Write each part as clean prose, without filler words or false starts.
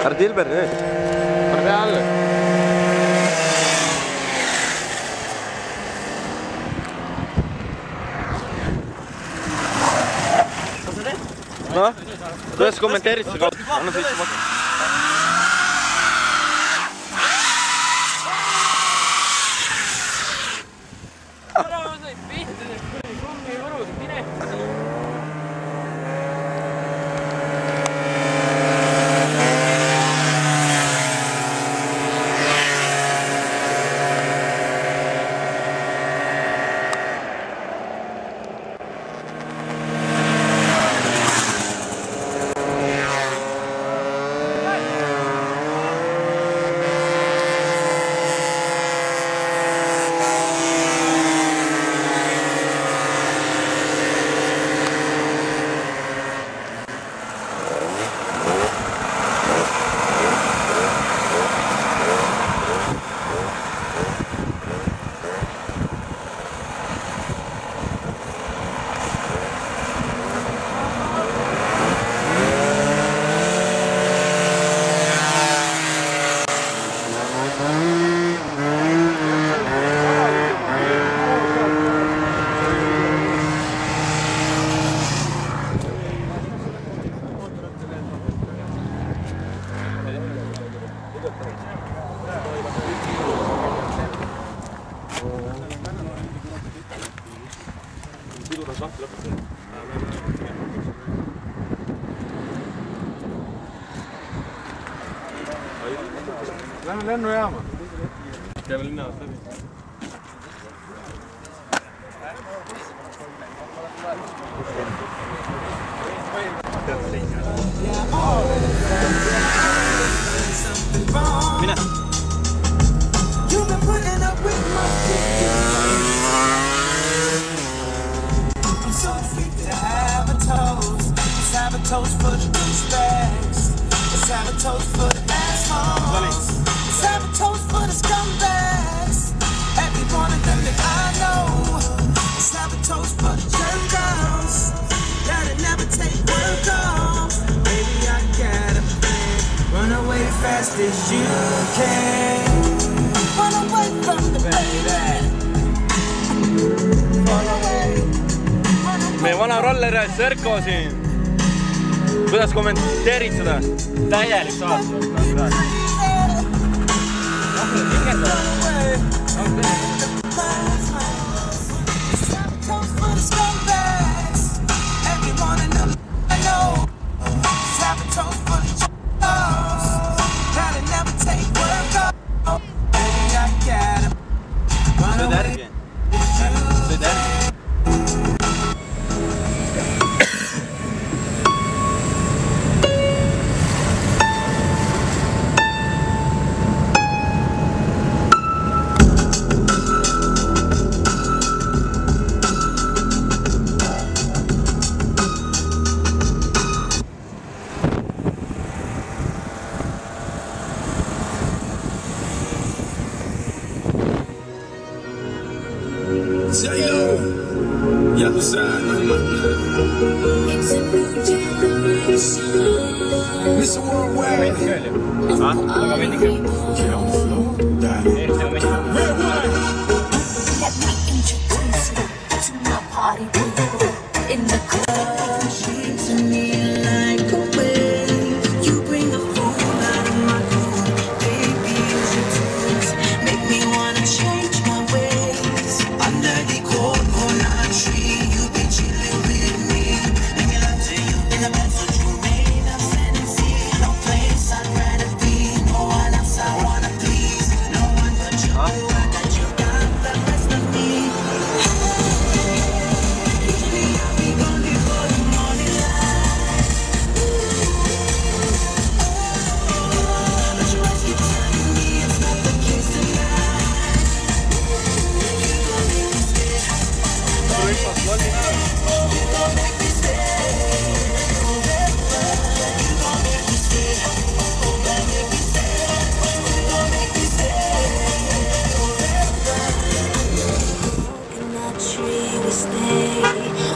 Härra Tilberg nüüd. Pane pea alla. Noh, kuidas kommenteerid seda kaudu? Anna sõitsu maksa. Ära ma sain pihta, kummi võrud, mine! Lähme lennujaama. Käime linnaast läbi. Mine! Toast for the douchebags. Let's have a toast for the assholes. Let's have a toast for the scumbags. Every one of them that I know. Let's have a toast for the jerk-offs that'll never take work off. Baby, I got a plan. Run away fast as you can. Run away from the baby. Run away. Meie vana roller Serko siin. Kuidas kommenteerid seda? Täielik saast. Yellow side, my man. It's a new generation. Mr. Worldwide. In the club, to me like a wave. You bring the fool out of my cool. Baby, use your tools. Make me wanna change my ways. Under the coconut tree, you be chilling with me. Make me love to you in the bed, so you made of fantasy. No place I'd rather be. No one else I wanna please. No one but you. I got you, got the rest of me.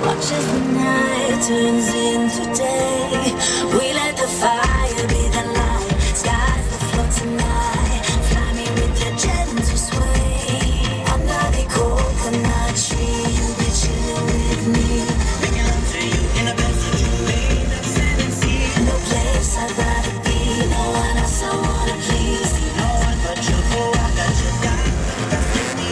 Watch as the night turns into day. We let the fire be the light. Skies the floor tonight. Fly me with your gentle sway. Under the coconut tree, you be chilling with me. Making love to you in a bed that you made of fantasy. No place I'd rather be. No one else I wanna please. No one but you. Oh, I got you, got the best of me.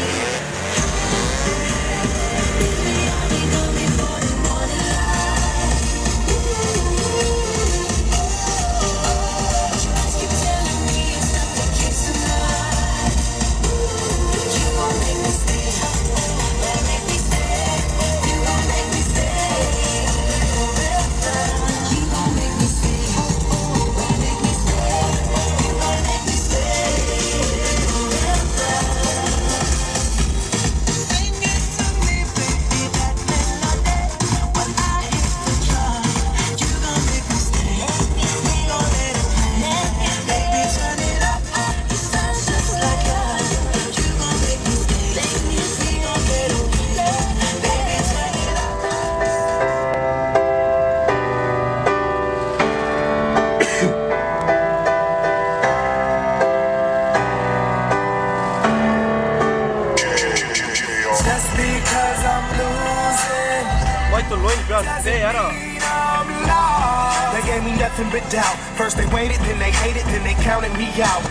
They gave me nothing but doubt. First they waited, then they hated, then they counted me out.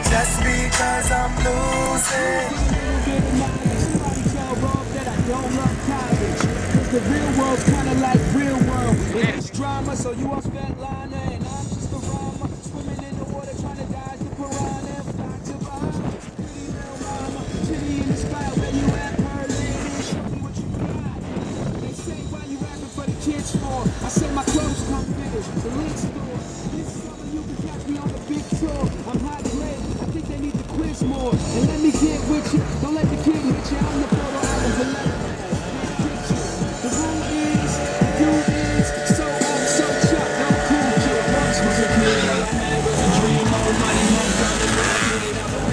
Just because I'm losing. The real world's kinda like real world. It's drama, so you all spent liner, and I'm just a rhymer. Swimming in the water, trying to dodge the piranha. Back to behind, pretty little mama. Chitty in the spot, where you at, her lady? Show me what you got. They say, why you rapping for the kids for? I say my clothes come fitted, the link store. This summer you can catch me on the big tour. I'm hot grade, I think they need to quiz more. And let me get with you, don't let the kid hit you. I'm the photo albums and let the rule is, the do is, so old, so chuck, no cool kid. Once was a kid, all I had was a dream, more money, more gun, and more kid. I'm a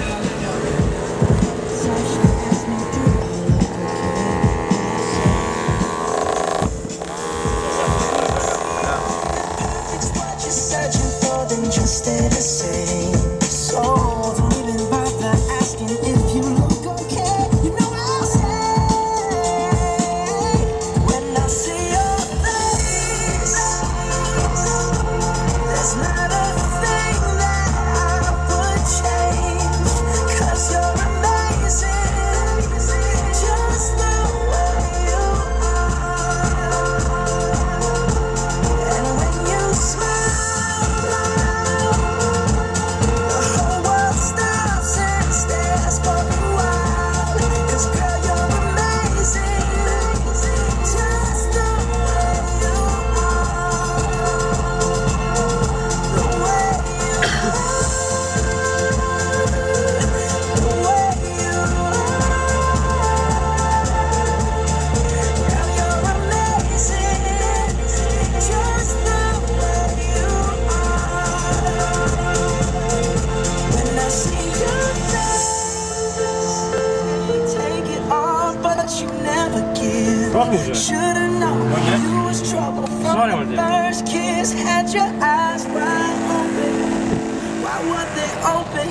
It's what you're searching for, then just stay the same. So don't even bother asking if you look okay. You know I'll say when I see your face, there's not a thing that I would change. 'Cause you're amazing, just the way you are. And when you smile, open.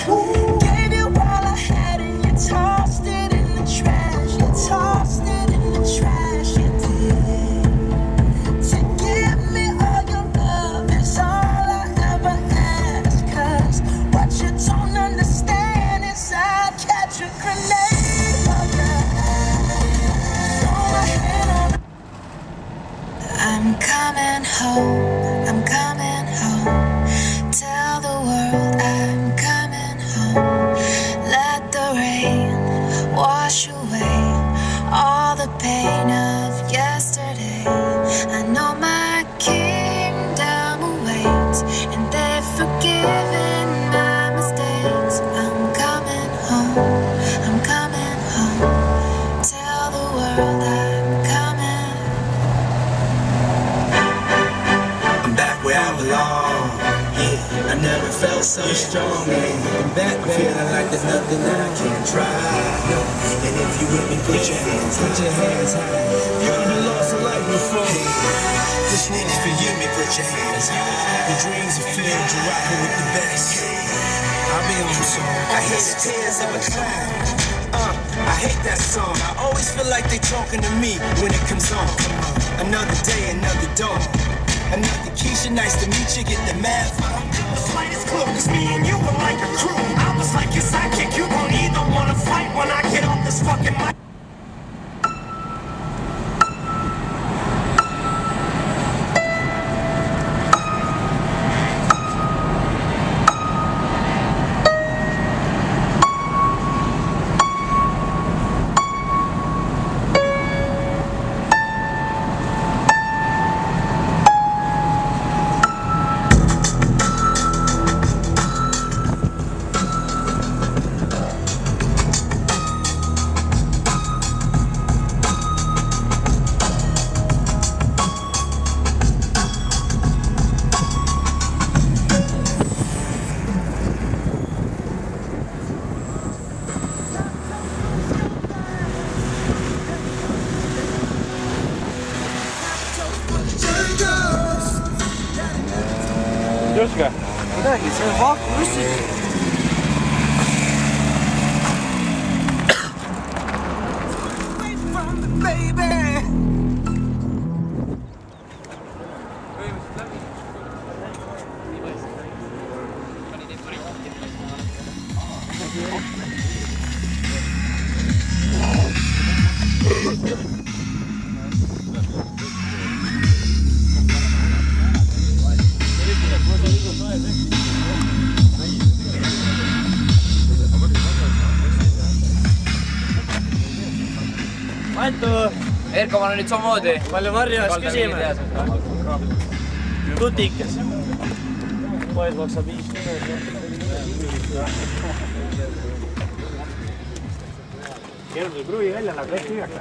Gave you all I had and you tossed it in the trash. You tossed it in the trash, you did. To give me all your love is all I ever ask. 'Cause what you don't understand is I'd catch a grenade for you. I'm coming home, I'm coming home. Tell the world I'm coming home. Let the rain wash away all the pain of yesterday. I know my kingdom awaits, and they've forgiven my mistakes. I'm coming home, I'm coming home. Tell the world I'm coming. I'm back where I belong. Yeah, I never felt so strong. I'm back feeling like there's nothing that I can't try. And if you with me, put your hands high. You lost a life before. This is for you, me, put your hands high. Your dreams are filled, you're rocking with the best. I'll be on the song. I hear the tears of a clown. I hate that song. I always feel like they talking to me when it comes on. Another day, another dawn. Another Keisha, nice to meet you, get the math. The slightest clue, 'cause me and you were like a crew. I was like your sidekick, you won't either wanna fight when I get off this fucking mic. Jõudsika? Midagi, see on vaakumistis. Erko, ma olen nüüd samamoodi. Palju Marjas küsime? Tutikas. Poes maksab 50. Keeruline kruvi välja nagu ehk hüvaka.